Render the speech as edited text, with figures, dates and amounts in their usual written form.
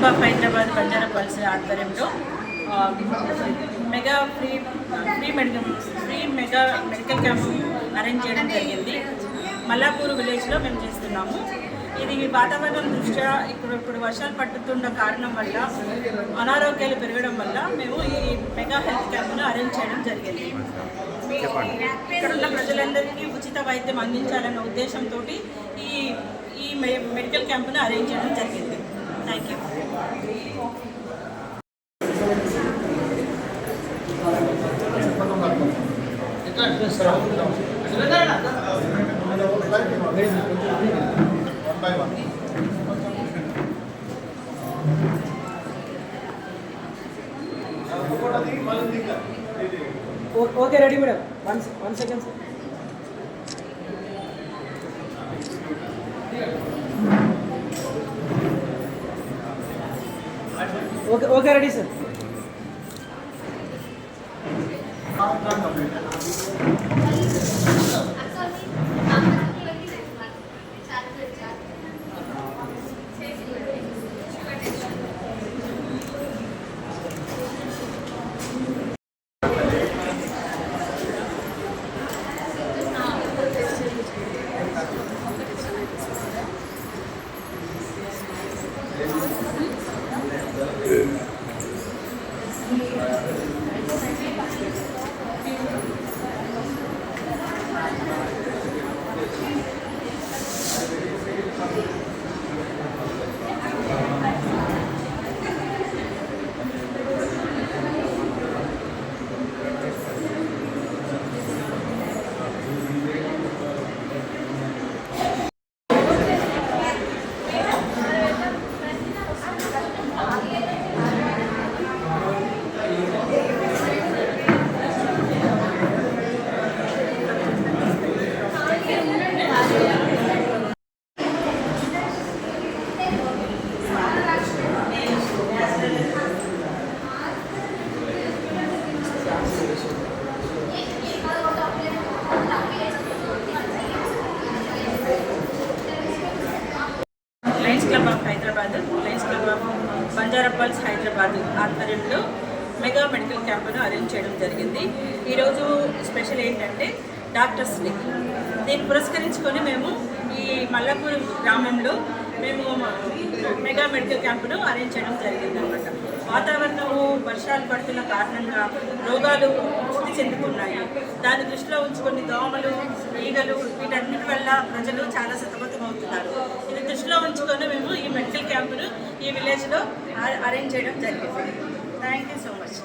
Hyderabad Banjara pulse ఆధ్వర్యంలో mega medical camp arrange చేయడం జరిగింది. మల్లాపూర్ విలేజ్లో మేము చేస్తున్నాము. ఇది వాతావరణం దృష్ట్యా ఇప్పుడు వర్షాలు పడుతున్న కారణం వల్ల అనారోగ్యాలు పెరగడం వల్ల మేము ఈ మెగా హెల్త్ క్యాంప్ను అరేంజ్ చేయడం జరిగింది. ఇక్కడ ఉన్న ప్రజలందరికీ ఉచిత వైద్యం అందించాలన్న ఉద్దేశంతో ఈ మెడికల్ క్యాంప్ను అరేంజ్ చేయడం జరిగింది. Thank you. Okay ready madam. One second sir. Okay ready sir. Lions club of Hyderabad, Lions club of Banjara pulse Hyderabad ఆధ్వర్యంలో మెగా మెడికల్ క్యాంపును అరేంజ్ చేయడం జరిగింది. ఈరోజు స్పెషల్ ఏంటంటే డాక్టర్స్ డే. దీన్ని పురస్కరించుకొని మేము ఈ మల్లాపూర్ గ్రామంలో మేము మెగా మెడికల్ క్యాంపును అరేంజ్ చేయడం జరిగింది అన్నమాట. వాతావరణము వర్షాలు పడుతున్న కారణంగా రోగాలు వృద్ధి చెందుతున్నాయి. దాన్ని దృష్టిలో ఉంచుకొని దోమలు, ఈగలు వీటన్నిటి వల్ల ప్రజలు చాలా సతమతమవుతున్నారు. ఇది దృష్టిలో ఉంచుకొని మేము ఈ మెడికల్ క్యాంపును ఈ విలేజ్లో అరేంజ్ చేయడం జరిగింది. Thank you so much.